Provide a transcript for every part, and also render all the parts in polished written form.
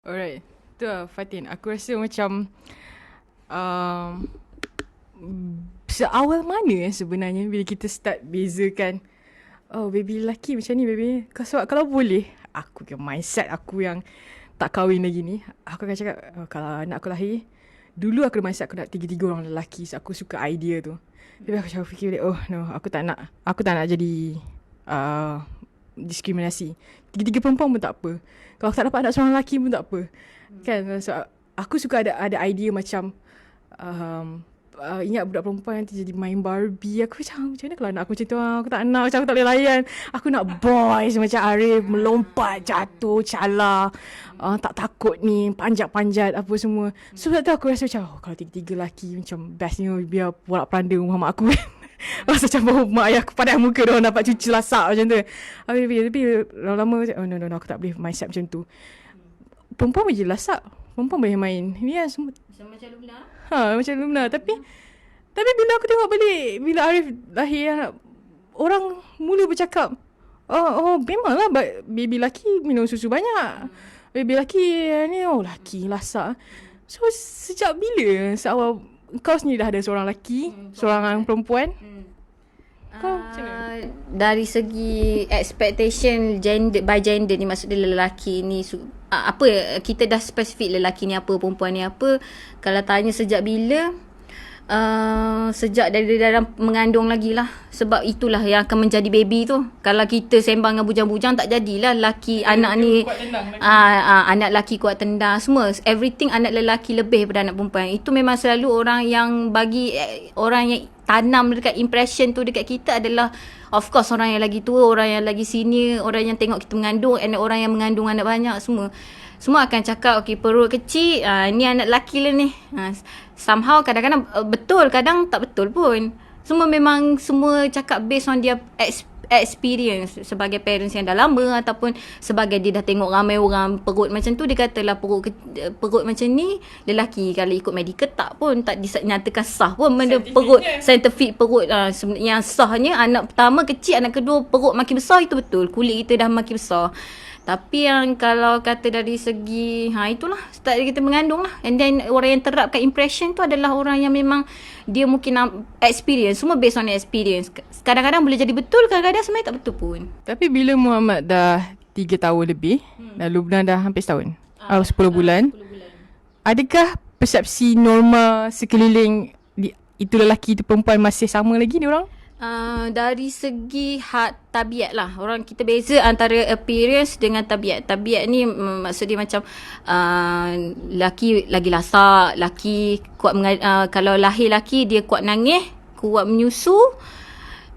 Alright. Tu lah Fatin. Aku rasa macam um, seawal mana sebenarnya bila kita start bezakan, oh baby lelaki macam ni baby. Sebab kalau boleh, aku ke mindset aku yang tak kahwin lagi ni, aku akan cakap, oh, kalau anak aku lahir, dulu aku ada mindset aku nak tiga-tiga orang lelaki. So aku suka idea tu. Tapi aku cakap fikir balik, oh no, aku tak nak jadi diskriminasi. Tiga-tiga perempuan pun tak apa. Kalau tak dapat anak seorang lelaki pun tak apa. Kan? So, aku suka ada idea macam ingat budak perempuan nanti jadi main Barbie. Aku macam mana kalau anak aku macam tu, aku tak nak, macam aku tak boleh layan. Aku nak boys macam Arif, melompat, jatuh, calar, tak takut ni, panjat-panjat apa semua. So sebab tu aku rasa macam, oh, kalau tiga-tiga lelaki macam bestnya biar borak peranda rumah mak aku. Rasa macam baru mak ayah aku padan muka dia dapat cuci lasak macam tu. Tapi lama-lama macam, oh no, aku tak boleh mindset macam tu. Perempuan boleh lasak, perempuan boleh main. Ni kan semua Macam Lumna. macam Lumna. Tapi bila aku tengok balik, bila Arif lahir, orang mula bercakap, oh memanglah baby lelaki minum susu banyak. Baby lelaki ni, lelaki lasak. So sejak bila seawal kau sendiri dah ada seorang lelaki, seorang perempuan? Kau macam mana? Dari segi expectation by gender ni, maksudnya lelaki ni apa, kita dah spesifik lelaki ni apa, perempuan ni apa. Kalau tanya sejak bila, sejak dari dalam mengandung lagi lah. Sebab itulah yang akan menjadi baby tu. Kalau kita sembang dengan bujang-bujang, tak jadilah lelaki anak ni anak lelaki kuat tendang semua. Everything anak lelaki lebih daripada anak perempuan. Itu memang selalu orang yang bagi orang yang tanam dekat impression tu dekat kita adalah, of course, orang yang lagi tua, orang yang lagi senior, orang yang tengok kita mengandung, and orang yang mengandung anak banyak, semua akan cakap, okay, perut kecil, ni anak lelaki lah ni. Somehow kadang-kadang betul, kadang tak betul pun. Semua cakap based on dia experience sebagai parents yang dah lama, ataupun sebagai dia dah tengok ramai orang perut macam tu, dia katalah perut macam ni lelaki. Kalau ikut medical tak pun, tak dinyatakan sah pun benda perut, scientific perut yang sahnya anak pertama kecil, anak kedua perut makin besar, itu betul, kulit kita dah makin besar. Tapi yang kalau kata dari segi itulah, start dari kita mengandung lah. And then orang yang terapkan impression tu adalah orang yang memang dia mungkin experience, semua based on experience. Kadang-kadang boleh jadi betul, kadang-kadang sebenarnya tak betul pun. Tapi bila Muhammad dah 3 tahun lebih, dan Lubna dah hampir setahun, 10 bulan, 10 bulan. adakah persepsi norma sekeliling itu lelaki itu perempuan masih sama lagi ni orang? Dari segi tabiat lah, orang kita beza antara appearance dengan tabiat. Tabiat ni maksud dia macam laki lagi lasak, laki kuat kalau lahir laki dia kuat nangis, kuat menyusu,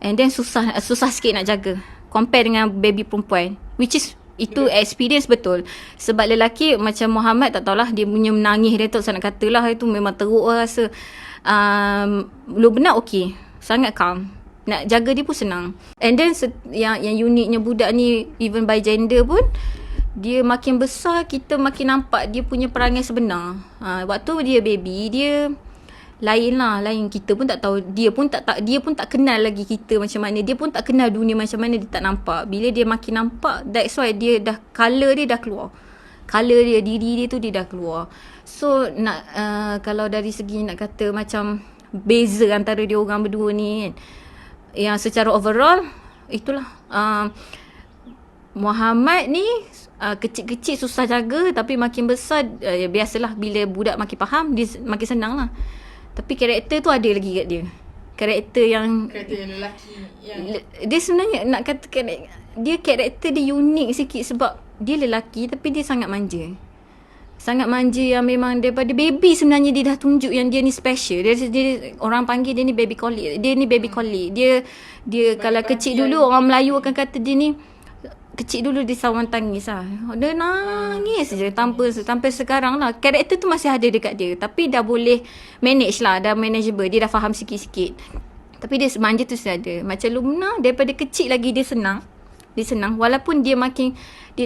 and then susah sikit nak jaga compare dengan baby perempuan, which is itu experience betul. Sebab lelaki macam Muhammad, tak tahulah, dia punya menangis dia tu, saya nak katalah, itu memang teruk lah rasa. Lubna okey, sangat calm, nak jaga dia pun senang. And then yang uniknya budak ni, even by gender pun, dia makin besar kita makin nampak dia punya perangai sebenar. Waktu dia baby, dia lain lah, lain. Kita pun tak tahu, dia pun tak kenal lagi kita macam mana, dia pun tak kenal dunia macam mana, dia tak nampak. Bila dia makin nampak, that's why dia dah, colour dia dah keluar, colour dia, diri dia tu dia dah keluar. So nak kalau dari segi nak kata macam beza antara dia orang berdua ni kan, yang secara overall itulah, Muhammad ni kecil-kecil susah jaga, tapi makin besar biasalah, bila budak makin faham dia makin senang lah. Tapi karakter tu ada lagi kat dia, karakter yang lelaki dia sebenarnya nak kata karakter dia unik sikit, sebab dia lelaki tapi dia sangat manja, yang memang daripada baby sebenarnya dia dah tunjuk yang dia ni special. Dia orang panggil dia ni baby collie. Dia kalau kecil dulu, orang Melayu akan kata dia ni kecil dulu dia sawan tangis lah. Dia nangis je sampai sekarang lah. Karakter tu masih ada dekat dia, tapi dah boleh manage lah, dah manageable. Dia dah faham sikit-sikit. Tapi dia manja tu sudah ada. Macam Lumna, daripada kecil lagi dia senang. Walaupun dia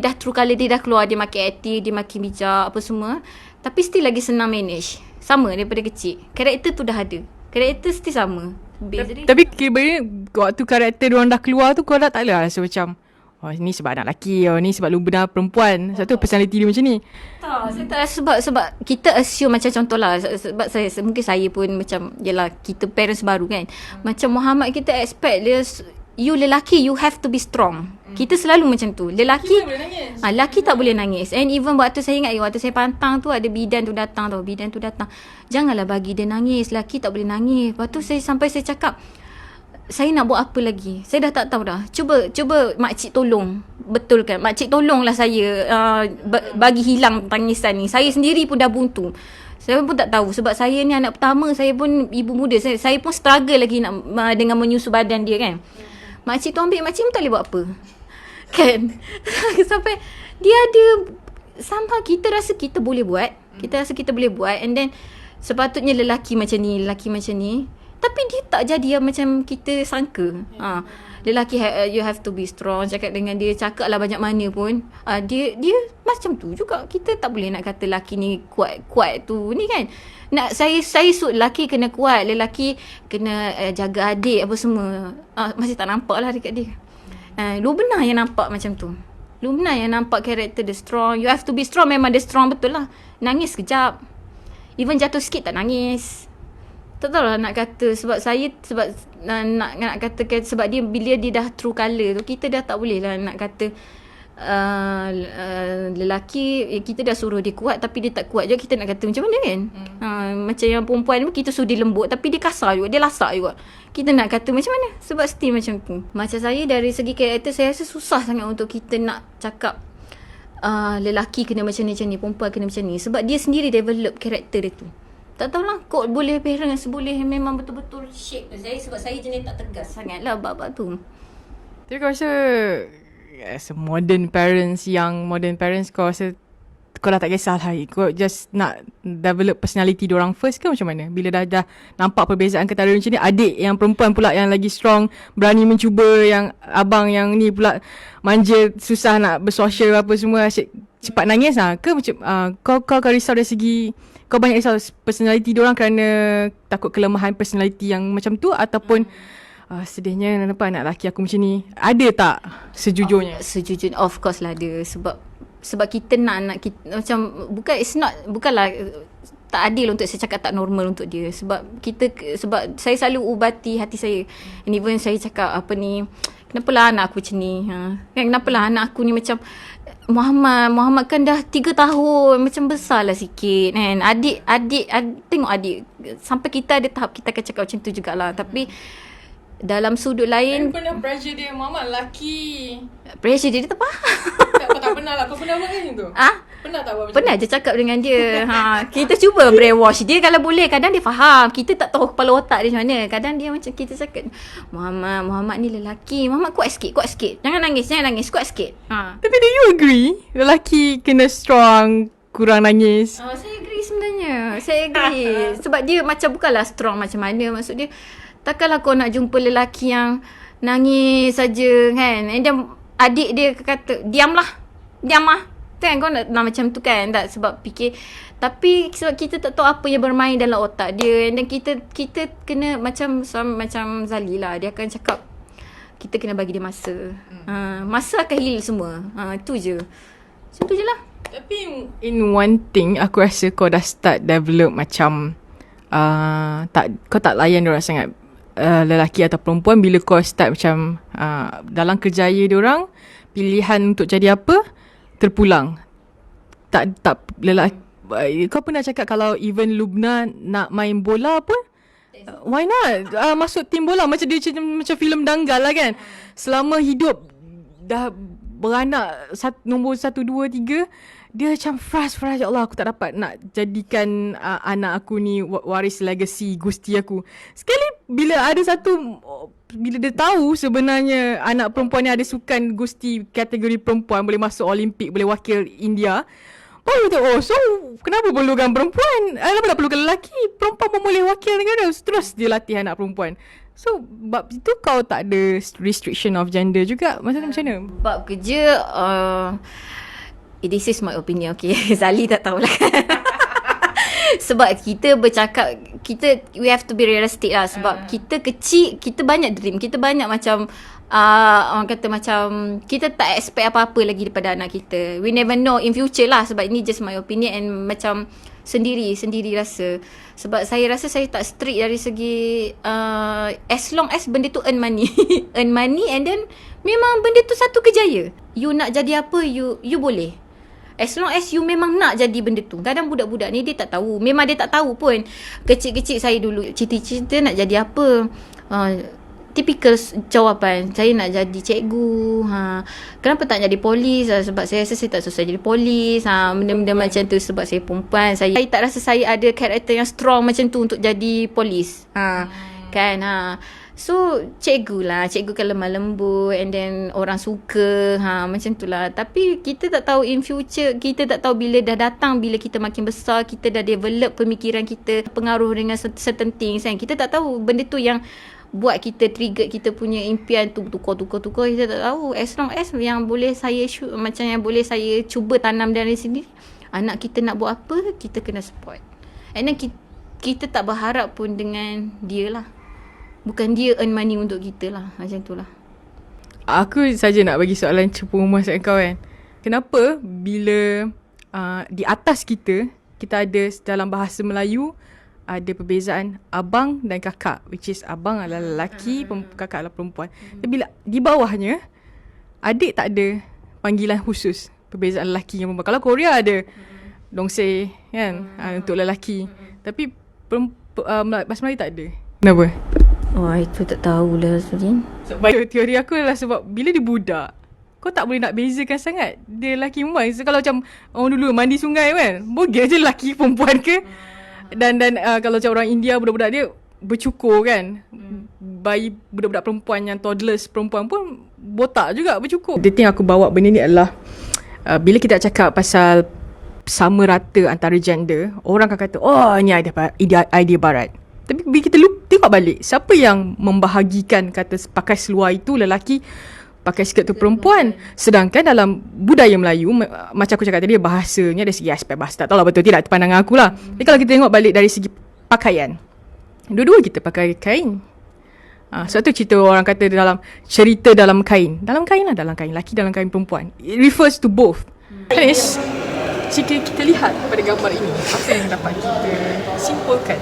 dah true colour dia dah keluar, dia makin aktif, dia makin bijak apa semua, tapi still lagi senang manage. Sama daripada kecil. Karakter tu dah ada. Karakter still sama. Tapi kira waktu karakter diorang dah keluar tu, kau dah tak ada rasa macam, Oh ni sebab anak lelaki, oh ni sebab lu benar perempuan. Sebab tu personality dia macam ni. Tak, saya tak rasa sebab kita assume macam contohlah sebab saya mungkin saya pun macam yalah kita parents baru kan. Macam Muhammad kita expect dia you lelaki you have to be strong. Kita selalu macam tu. Lelaki lelaki tak boleh nangis. And even waktu saya ingat waktu saya pantang tu ada bidan tu datang tau. Bidan tu datang. Janganlah bagi dia nangis. Lelaki tak boleh nangis. Lepas tu saya cakap saya nak buat apa lagi? Saya dah tak tahu dah. Cuba makcik tolong. Betul kan? Makcik tolonglah saya bagi hilang tangisan ni. Saya sendiri pun dah buntu. Saya pun tak tahu. Sebab saya ni anak pertama. Saya pun ibu muda. Saya pun struggle lagi nak dengan menyusu badan dia kan. Makcik tu ambil. Makcik pun tak boleh buat apa. Kan? Sampai dia ada somehow kita rasa kita boleh buat. Kita rasa kita boleh buat. And then sepatutnya lelaki macam ni. Tapi dia tak jadi yang macam kita sangka. Lelaki you have to be strong. Cakap dengan dia, cakap lah banyak mana pun. Dia macam tu juga. Kita tak boleh nak kata lelaki ni kuat tu ni kan. Saya suit lelaki kena kuat. Lelaki kena jaga adik apa semua. Masih tak nampak lah dekat dia. Lu benar yang nampak macam tu. Lu benar yang nampak karakter dia strong. You have to be strong. Memang dia strong betul lah. Nangis sekejap. Even jatuh sikit tak nangis. Tak tahu lah nak kata sebab nak katakan sebab dia bila dia dah true colour tu kita dah tak boleh lah nak kata lelaki kita dah suruh dia kuat tapi dia tak kuat juga kita nak kata macam mana kan. Macam yang perempuan pun kita suruh dia lembut tapi dia kasar juga, dia lasak juga. Kita nak kata macam mana sebab still macam tu. Macam saya dari segi karakter saya rasa susah sangat untuk kita nak cakap lelaki kena macam ni, perempuan kena macam ni sebab dia sendiri develop karakter dia tu. Tak tahulah kot boleh parents boleh memang betul-betul shape saya sebab saya jenis tak tegas sangat lah bab tu. Tapi kau rasa as a modern parents kau rasa kau dah tak kisahlah, kau just nak develop personality diorang first ke macam mana? Bila dah nampak perbezaan ketara macam ni, adik yang perempuan pula yang lagi strong, berani mencuba, yang abang yang ni pula manja, susah nak bersosial apa semua, cepat nangis lah ke macam kau risau dari segi kau banyak risau personality diorang kerana takut kelemahan personality yang macam tu ataupun sedihnya kenapa anak lelaki aku macam ni? Ada tak sejujurnya? Sejujurnya of course lah ada sebab kita nak kita, macam bukanlah tak adil untuk saya cakap tak normal untuk dia sebab saya selalu ubati hati saya. And even saya cakap apa ni, kenapalah anak aku macam ni kenapalah anak aku ni macam Muhammad kan dah 3 tahun macam besar lah sikit kan. Adik tengok adik sampai kita ada tahap kita akan cakap macam tu jugalah. Tapi dalam sudut lain pernah pressure dia Muhammad lelaki. Pressure dia tak faham. Kau tak pernah lah. Kau pernah buat macam tu? Pernah tak buat macam Pernah je cakap dengan dia. Kita cuba brainwash dia kalau boleh. Kadang dia faham. Kita tak tahu kepala otak dia macam mana. Kadang dia macam kita cakap Muhammad ni lelaki. Muhammad kuat sikit. Jangan nangis. Kuat sikit. Tapi do you agree lelaki kena strong, kurang nangis? Saya agree sebenarnya. Saya agree. Sebab dia macam bukanlah strong macam mana. Maksud dia takkanlah kau nak jumpa lelaki yang nangis saja kan. And then adik dia kata diam lah kan kau nak macam tu kan. Tak sebab fikir. Tapi sebab kita tak tahu apa yang bermain dalam otak dia. Dan kita kena macam Zali lah. Dia akan cakap kita kena bagi dia masa. Masa akan heal semua. Itu je. Macam tu je lah. Tapi in one thing aku rasa kau dah start develop macam kau tak layan diorang sangat, lelaki atau perempuan. Bila kau start macam dalam kerjaya diorang, pilihan untuk jadi apa terpulang. Tak lelaki. Kau pernah cakap kalau even Lubna nak main bola pun why not masuk tim bola macam dia macam filem Danggal lah kan. Selama hidup dah beranak nombor 1, 2, 3 dia macam frust ya Allah aku tak dapat nak jadikan anak aku ni waris legacy Gusti aku. Sekali bila dia tahu sebenarnya anak perempuan ni ada sukan Gusti kategori perempuan, boleh masuk Olimpik, boleh wakil India, baru tu so kenapa perlukan perempuan? Kenapa tak perlukan lelaki? Perempuan pun boleh wakil negara. Terus dia latih anak perempuan. So bab itu kau tak ada restriction of gender juga. Maksudnya macam mana? Bab kerja this is my opinion, okay. Zali tak tahulah. sebab kita bercakap, we have to be realistic lah. Sebab kita kecil, kita banyak dream, kita banyak macam orang kata macam kita tak expect apa-apa lagi daripada anak kita. We never know in future lah. Sebab ini just my opinion and macam sendiri rasa. Sebab saya rasa saya tak strict dari segi as long as benda tu earn money earn money, and then memang benda tu satu kejaya. You nak jadi apa, you boleh, as long as you memang nak jadi benda tu. Kadang budak-budak ni dia tak tahu. Memang dia tak tahu pun. Kecil-kecil saya dulu cita-cita nak jadi apa. Typical jawapan, saya nak jadi cikgu. Kenapa tak jadi polis? Sebab saya rasa saya tak susah jadi polis. Benda-benda macam tu. Sebab saya perempuan. Saya tak rasa saya ada karakter yang strong macam tu untuk jadi polis. Kan. So cikgu lah, cikgu kan lemah lembut, and then orang suka, macam tu lah. Tapi kita tak tahu in future, kita tak tahu bila dah datang, bila kita makin besar, kita dah develop pemikiran kita, pengaruh dengan certain things kan. Kita tak tahu benda tu yang buat kita trigger kita punya impian tu tukar, kita tak tahu. As long as yang boleh saya macam yang boleh saya cuba tanam dari sini, anak kita nak buat apa, kita kena support. And then kita tak berharap pun dengan dia lah. Bukan dia earn money untuk kita lah. Macam tu lah. Aku saja nak bagi soalan cepu emas kat kau kan. Kenapa bila di atas kita ada dalam bahasa Melayu ada perbezaan abang dan kakak, which is abang adalah lelaki, kakak adalah perempuan. Tapi bila di bawahnya adik tak ada panggilan khusus perbezaan lelaki dan perempuan. Kalau Korea ada dongse kan, untuk lelaki. Tapi bahasa Melayu tak ada. Kenapa? Wah, itu tak tahulah Surin. Sebab teori aku adalah sebab bila dia budak, kau tak boleh nak bezakan sangat dia lelaki perempuan. So, kalau macam orang dulu mandi sungai kan, boleh je lelaki perempuan ke. Dan kalau macam orang India, budak-budak dia bercukur kan. Bayi budak-budak perempuan yang toddlers perempuan pun botak juga bercukur. The thing aku bawa benda ni adalah bila kita cakap pasal sama rata antara gender, orang akan kata oh ni idea barat. Tapi bila kita tengok balik, siapa yang membahagikan kata pakai seluar itu lelaki, pakai skirt tu perempuan? Sedangkan dalam budaya Melayu, macam aku cakap tadi, bahasanya dari segi aspek bahasa, tak tahu lah betul tidak, itu pandangan aku lah. Tapi kalau kita tengok balik dari segi pakaian, dua-dua kita pakai kain. Sebab tu cerita orang kata cerita dalam kain lah, dalam kain lelaki, dalam kain perempuan. It refers to both. Anis, jika kita lihat pada gambar ini, apa yang dapat kita simpulkan?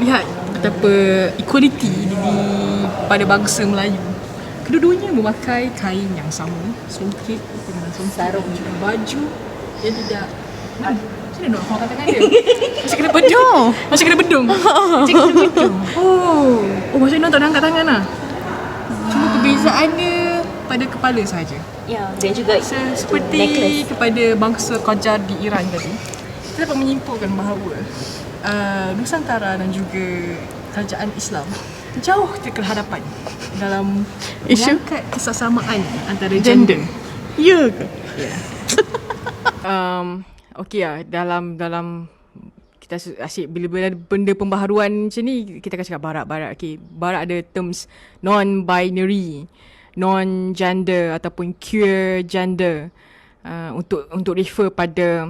Lihat betapa equality pada bangsa Melayu. Kedua-duanya memakai kain yang sama, songkit dengan sarung, baju yang tidak macam mana nak orang katakan dia? Macam kena bedung. Macam kena bedung. Oh, maksudnya orang tak ada angkat tangan lah. Cuma perbezaannya pada kepala sahaja. Ya, dan juga seperti necklace. Kepada bangsa Qajar di Iran tadi, kita dapat menyimpulkan bahawa Nusantara dan juga kerajaan Islam jauh terhadapan dalam mengangkat kesesamaan antara gender. Ya ke? Ya. Okey lah, dalam kita asyik bila benda pembaharuan macam ni, kita akan cakap barat. Okay, barat ada terms non-binary, non-gender ataupun queer gender, untuk refer pada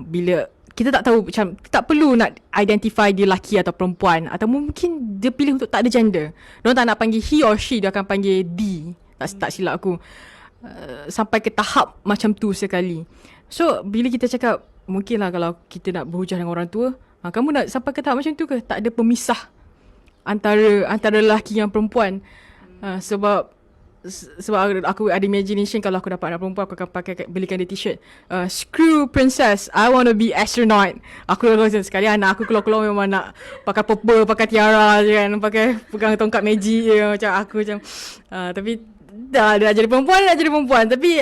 bila kita tak tahu, macam tak perlu nak identify dia lelaki atau perempuan, atau mungkin dia pilih untuk tak ada gender. Dia tak nak panggil he or she, dia akan panggil D. Tak silap aku. Sampai ke tahap macam tu sekali. So bila kita cakap, mungkinlah kalau kita nak berhujah dengan orang tua, kamu nak sampai ke tahap macam tu ke? Tak ada pemisah antara lelaki dan perempuan. Sebab aku ada imagination kalau aku dapat anak perempuan, aku akan belikan dia t-shirt, screw princess, I want to be astronaut. Aku sekali anak aku keluar-keluar memang nak pakai purple, pakai tiara je kan, pakai pegang tongkat magic je, macam aku macam tapi dah jadi perempuan. Tapi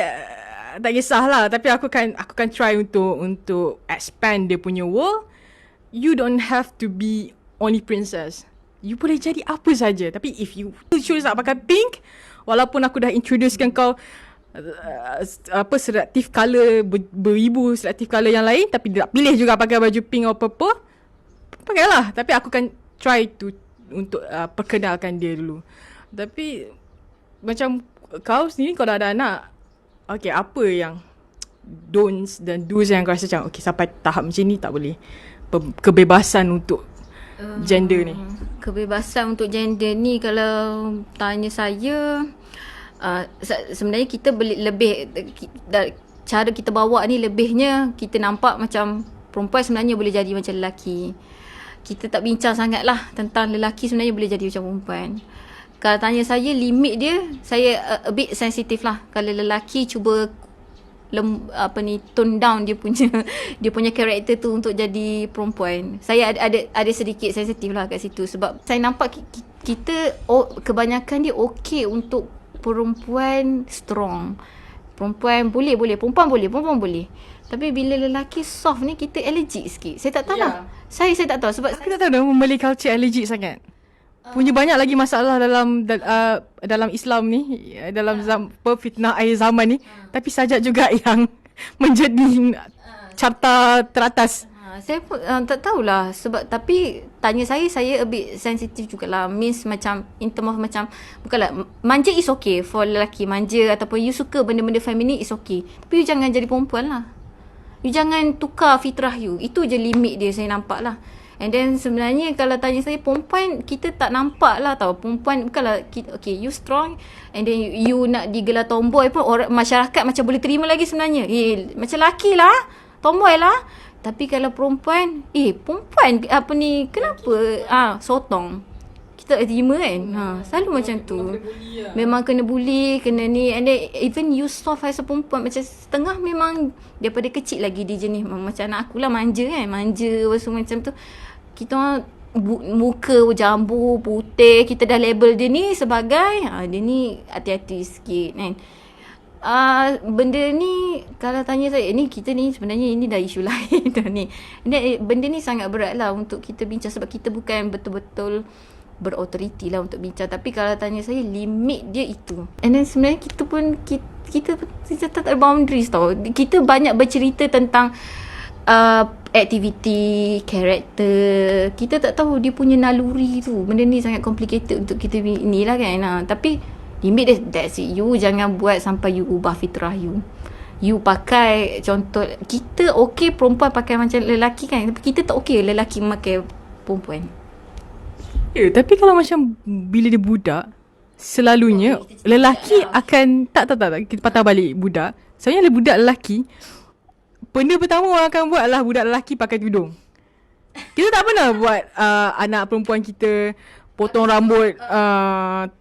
tak kisahlah. Tapi aku kan try untuk expand dia punya world. You don't have to be only princess, you boleh jadi apa saja. Tapi if you choose nak pakai pink, walaupun aku dah introducekan kau selektif colour, beribu selektif colour yang lain, tapi dia tak pilih juga pakai baju pink atau purple, pakailah. Tapi aku kan try untuk perkenalkan dia dulu. Tapi macam kau sendiri, kalau ada anak, okay, apa yang don'ts dan do's yang kau rasa macam okay, sampai tahap macam ni tak boleh. Kebebasan untuk gender ni. Kebebasan untuk gender ni kalau tanya saya, sebenarnya kita boleh lebih, cara kita bawa ni lebihnya kita nampak macam perempuan sebenarnya boleh jadi macam lelaki. Kita tak bincang sangat lah tentang lelaki sebenarnya boleh jadi macam perempuan. Kalau tanya saya, limit dia, saya a bit sensitif lah. Kalau lelaki cuba tone down dia punya karakter tu untuk jadi perempuan, saya ada sedikit sensitif lah kat situ. Sebab saya nampak kita kebanyakan dia okey untuk perempuan strong. Perempuan boleh, perempuan boleh. Tapi bila lelaki soft ni, kita allergic sikit. Saya tak tahu lah. Saya tak tahu sebab Aku tak tahu dah Malay culture allergic sangat. Punya banyak lagi masalah dalam Islam ni, dalam fitnah akhir zaman ni. Tapi sajak juga yang menjadi carta teratas. Saya pun tak tahulah sebab, tapi tanya saya a bit sensitif jugalah. Means macam in term of macam, bukanlah manja is okay for lelaki, manja ataupun you suka benda-benda feminin is okay. Tapi you jangan jadi perempuan lah. You jangan tukar fitrah you. Itu je limit dia saya nampak lah. And then sebenarnya kalau tanya saya, perempuan kita tak nampak lah tau. Perempuan bukanlah okay, you strong and then you nak digelar tomboy pun masyarakat macam boleh terima lagi sebenarnya. Macam lelaki lah, tomboy lah. Tapi kalau perempuan, perempuan apa ni, kenapa sotong, kita tak terima kan. Selalu macam tu. Memang kena bully, kena ni. And then even you soft as a perempuan, macam setengah memang daripada kecil lagi dia jenis macam anak aku lah, manja kan. Manja macam tu. Kita orang muka jambu putih, kita dah label dia ni sebagai dia ni hati-hati sikit kan. Benda ni kalau tanya saya, ni kita ni sebenarnya ini dah isu lain dah ni. Benda ni sangat berat lah untuk kita bincang sebab kita bukan betul-betul berautoriti lah untuk bincang. Tapi kalau tanya saya, limit dia itu. And then sebenarnya kita tak ada boundaries tau. Kita banyak bercerita tentang aktiviti, karakter. Kita tak tahu dia punya naluri tu. Benda ni sangat complicated untuk kita ni lah kan. Tapi limit dia, that's it. You jangan buat sampai you ubah fitrah you. You pakai, contoh, kita okey perempuan pakai macam lelaki kan. Tapi kita tak okey lelaki pakai perempuan. Tapi kalau macam bila dia budak, selalunya lelaki akan tak kita patah balik budak. Sebenarnya budak lelaki, benda pertama orang akan buat adalah budak lelaki pakai tudung. Kita tak pernah buat anak perempuan kita potong rambut,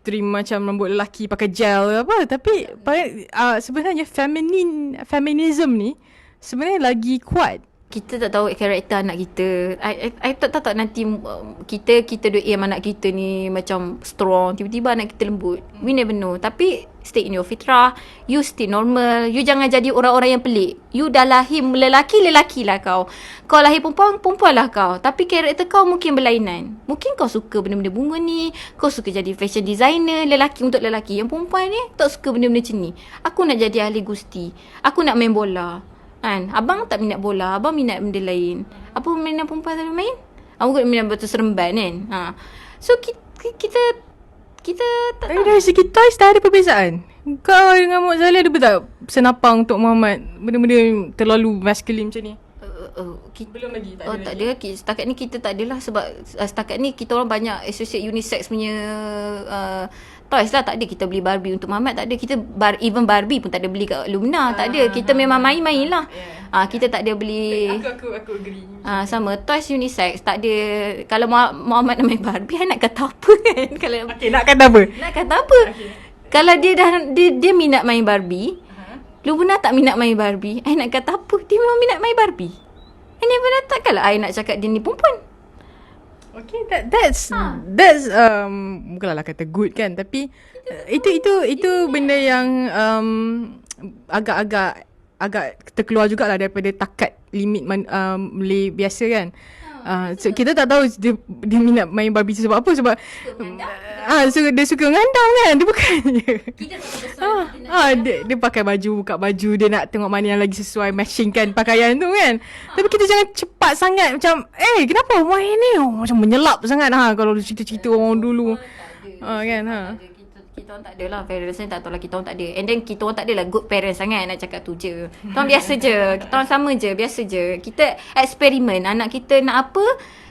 trim macam rambut lelaki pakai gel apa. Tapi sebenarnya feminism ni sebenarnya lagi kuat. Kita tak tahu karakter anak kita. I tak tahu nanti kita duk aim anak kita ni macam strong, tiba-tiba anak kita lembut. We never know. Tapi stay in your fitrah. You stay normal. You jangan jadi orang-orang yang pelik. You dah lahir lelaki lah kau. Kau lahir perempuan lah kau. Tapi karakter kau mungkin berlainan. Mungkin kau suka benda-benda bunga ni, kau suka jadi fashion designer, lelaki untuk lelaki. Yang perempuan ni tak suka benda-benda macam ni. Aku nak jadi ahli gusti. Aku nak main bola. Kan? Abang tak minat bola, abang minat benda lain. Apa minat perempuan selalu main? Abang minat betul seremban kan. So kita tak tahu. Dari segi toys dah ada perbezaan. Kau dengan Mak Zalia ada tak senapang untuk Muhammad? Benda-benda terlalu masculine macam ni? Belum lagi. Tak ada. Setakat ni kita tak adalah. Sebab setakat ni kita orang banyak associate unisex punya toys lah. Tak ada kita beli Barbie untuk Muhammad. Tak ada. Kita even Barbie pun tak ada beli kat Lumina. Tak ada. Kita memang main-main lah. Kita tak ada beli. Aku agree. Sama. Toys unisex. Tak ada. Kalau Muhammad nak main Barbie, nak kata apa kan? Kalau Nak kata apa? Nak kata apa? Kalau dia minat main Barbie, Lumina tak minat main Barbie, nak kata apa? Dia memang minat main Barbie. Never takkanlah I nak cakap dia ni perempuan. Okay, that's bukanlah kata good kan, tapi itu benda yang agak terkeluar jugalah daripada takat limit Malay biasa kan. So kita tak tahu dia minat main Barbie sebab apa. Sebab dia suka ngandang kan. Dia bukannya dia pakai baju, buka baju, dia nak tengok mana yang lagi sesuai, matching kan pakaian tu kan. Tapi kita jangan cepat sangat macam kenapa main ni macam menyelap sangat kalau cerita-cerita orang dulu. Kan. Kita orang tak ada lah. Parents ni tak tahu lah, kita orang tak ada. And then kita orang tak ada lah good parents sangat nak cakap tu je. Kita orang biasa je. Kita orang sama je, biasa je. Kita eksperimen. Anak kita nak apa,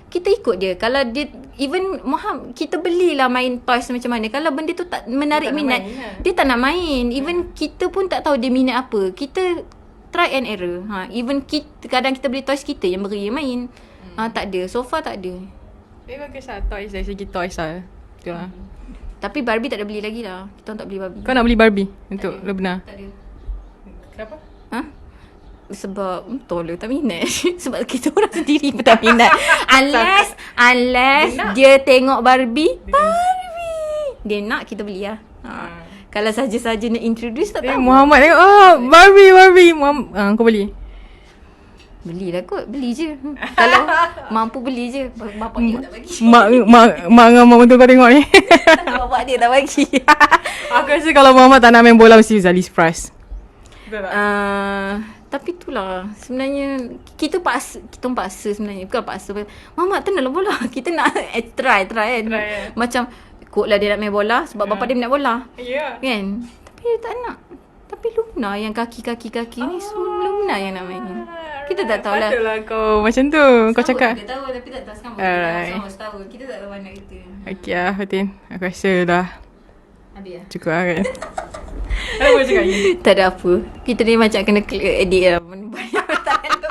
kita ikut dia. Kalau dia, even Muhammad, kita belilah main toys macam mana. Kalau benda tu tak menarik Dia tak nak minat, main, dia tak nak main. Even kita pun tak tahu dia minat apa. Kita try and error. Even kita, kadang kita beli toys, kita yang beri yang main. Tak ada. So far tak ada. Bagus lah toys dari segi toys lah. Tu lah. Tapi Barbie tak ada beli lagi lah. Kita orang tak beli Barbie. Kau nak beli Barbie untuk Lebna? Tak ada. Kenapa? Sebab tolong tak minat. Sebab kita orang sendiri pun tak minat. Unless dia tengok Barbie, dia nak, kita beli lah. Kalau saja-saja nak introduce tak tahu. Muhammad tengok, Barbie. Muhammad, kau beli? Belilah kot. Beli je. Kalau mampu beli je. Bapak dia tak bagi. Mak dengan mak betul kau tengok ni. Bapak dia tak bagi. Aku rasa kalau Muhammad tak nak main bola mesti Zali surprise. Tapi itulah sebenarnya kita paksa sebenarnya. Bukan paksa. Mama tak naklah bola. Kita nak try kan. Macam ikutlah dia nak main bola sebab bapak dia minat bola. Ya. Kan? Tapi dia tak nak. Tapi Luna yang kaki ni semua Luna yang nak main. Kita tak tahu lah. Patutlah kau macam tu. Kau cakap. Kita tahu tapi tak tahu sekarang. Alright. Sama setahun. Kita tak tahu mana kita. Okey lah Fatin. Aku rasa dah Habis lah. cukup lah kan. Apa cakap ni? Tak ada apa. Kita ni macam kena edit lah. Banyak pertanyaan tu.